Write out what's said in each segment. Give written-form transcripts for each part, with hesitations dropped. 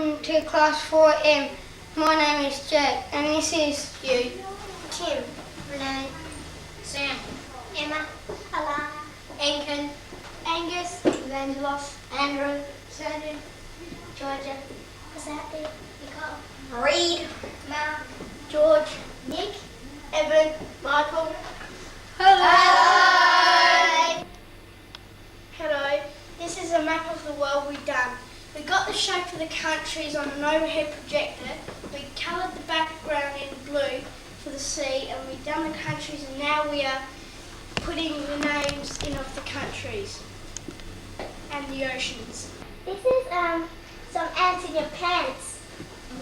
Welcome to Class 4M. My name is Jack and this is You. Tim, Renee, Sam. Emma, Alana, Enkin, Angus, Evangelos, Andrew, Sandra, Georgia, Kasapi, Nicole, Reed, Mark, George, Nick, Evan, Michael. Hello! Hello. This is a map of the world we've done. We got the shape of the countries on an overhead projector. We coloured the background in blue for the sea and we've done the countries, and now we are putting the names in of the countries and the oceans. This is some ants in your pants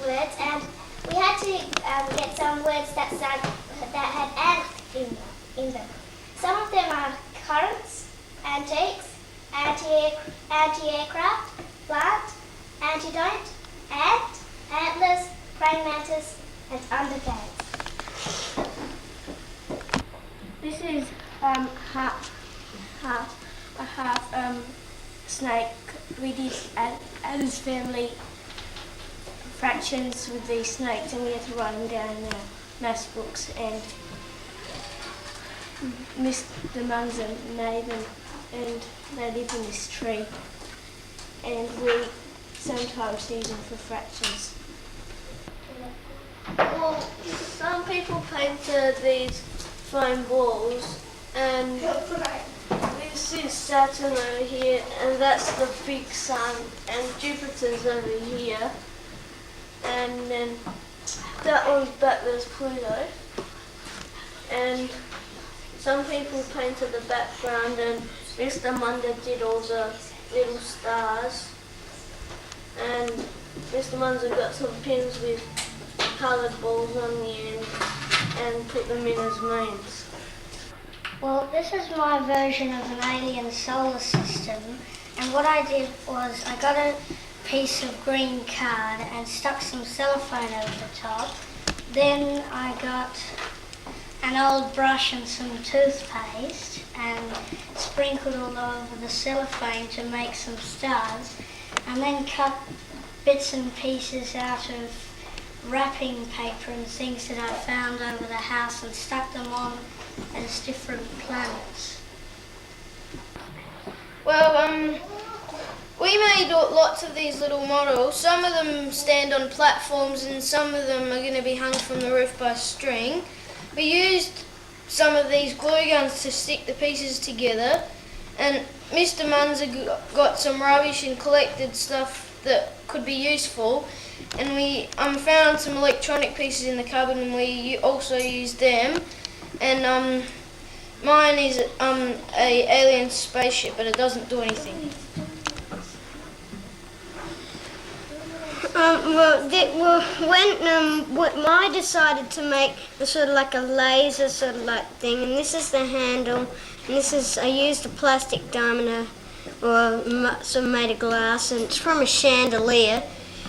words, and we had to get some words that had ants in them. Some of them are currents, antiques, anti-aircraft, plant, antidote, ant, antlers, praying mantis, and underpants. This is half snake. We did Adam's family fractions with these snakes, and we had to write them down in our maths books. And Mr. Munzer made them, and they live in this tree. And we sometimes use them for fractions. Well, some people painted these foam balls, and this is Saturn over here, and that's the big sun, and Jupiter's over here, and then that one's back there's Pluto. And some people painted the background, and Mr. Munder did all the little stars, and Mr. Munzer got some pins with coloured balls on the end and put them in as mains. Well, this is my version of an alien solar system, and what I did was I got a piece of green card and stuck some cellophane over the top. Then I got an old brush and some toothpaste and sprinkled all over the cellophane to make some stars, and then cut bits and pieces out of wrapping paper and things that I found over the house and stuck them on as different planets. Well, we made lots of these little models. Some of them stand on platforms and some of them are going to be hung from the roof by string. We used some of these glue guns to stick the pieces together, and Mr. Munzer got some rubbish and collected stuff that could be useful, and we found some electronic pieces in the cupboard and we also used them. And mine is a alien spaceship, but it doesn't do anything. When I decided to make a sort of like a laser sort of like thing, and this is the handle, and I used a plastic diamond or some made of glass, and it's from a chandelier,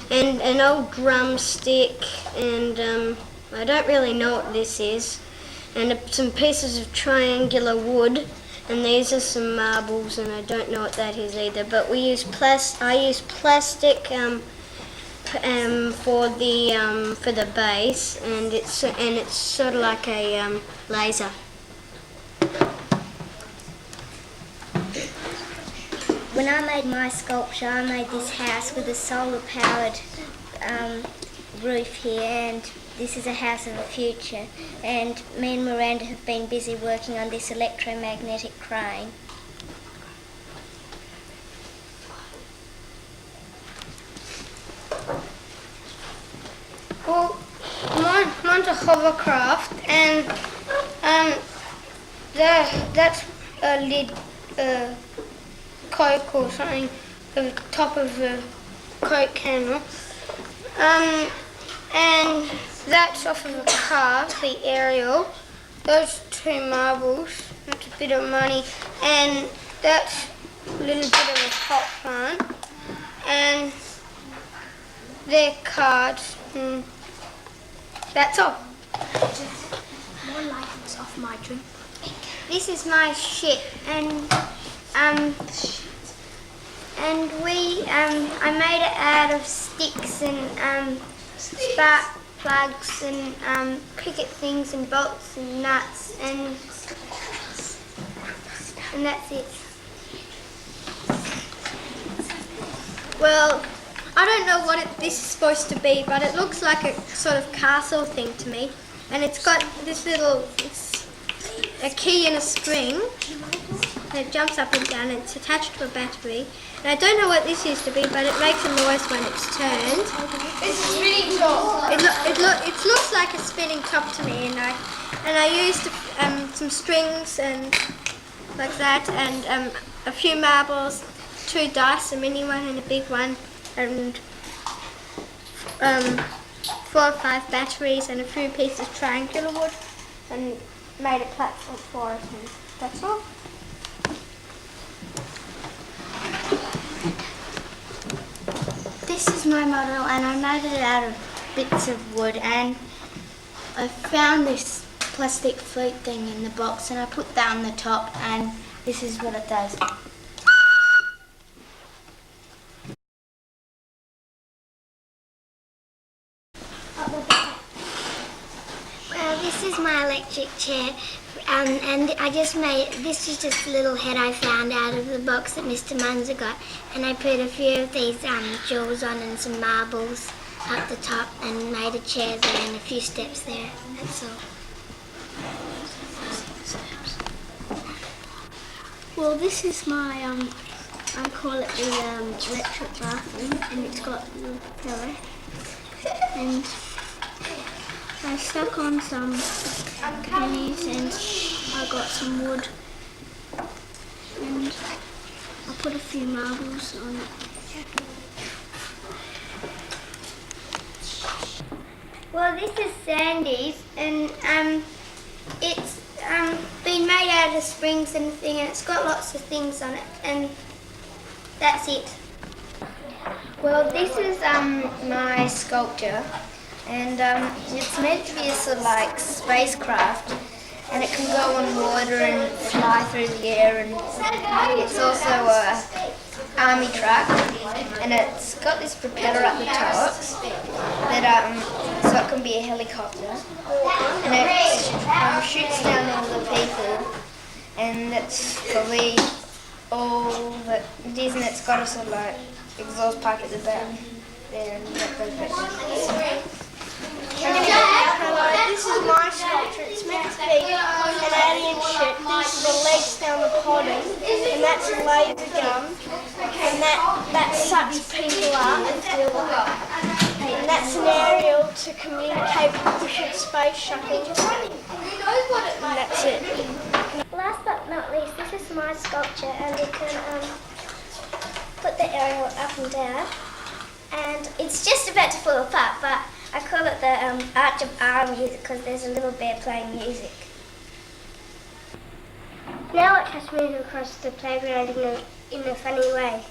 and an old drumstick, and I don't really know what this is, and some pieces of triangular wood, and these are some marbles, and I don't know what that is either. But I use plastic for the base, and it's sort of like a laser. When I made my sculpture, I made this house with a solar-powered roof here, and this is a house of the future. And me and Miranda have been busy working on this electromagnetic crane. Well, mine's a hovercraft, and that's a lid, Coke or something, the top of a Coke can. And that's off of a car, the aerial. Those two marbles, that's a bit of money, and that's a little bit of a pot plant, and they're cards. That's all. More lights off my drink. This is my ship, and And I made it out of sticks and spark plugs and cricket things and bolts and nuts and that's it. Well, I don't know what this is supposed to be, but it looks like a sort of castle thing to me. And it's got this little, it's a key and a spring. And it jumps up and down and it's attached to a battery. And I don't know what this is to be, but it makes a noise when it's turned. It's a spinning top. It looks like a spinning top to me, and I used some strings and like that, and a few marbles, 2 dice, a mini one and a big one, and 4 or 5 batteries and a few pieces of triangular wood, and made a platform for it, and that's all. This is my model and I made it out of bits of wood and I found this plastic flute thing in the box and I put that on the top and this is what it does. Well, this is my electric chair and I just made, this is just a little head I found out of the box that Mr. Munzer got and I put a few of these jewels on and some marbles up the top and made a chair there and a few steps there, that's all. Well, this is my, I call it the electric bathroom, and it's got a pillow. And I stuck on some pennies and I got some wood. And I put a few marbles on it. Well, this is Sandy's and it's been made out of springs and thing and it's got lots of things on it and that's it. Well, this is my sculpture and it's meant to be a sort of like spacecraft and it can go on water and fly through the air and it's also a army truck and it's got this propeller at the top that so it can be a helicopter and it shoots down all the people and that's probably all that it is and it's got a sort of like exhaust pipe at the back there and that goes back down. Hello, this is my sculpture. It's meant to be an alien ship. These are the legs down the bottom, and that's a laser gun, and that sucks people up, and that's an aerial to communicate with different space shuttles, and that's it. Last but not least, this is my sculpture and you can put the aerial up and down and it's just about to fall apart but I call it the Arch of Armies because there's a little bear playing music. Now it has moved across the playground in a funny way.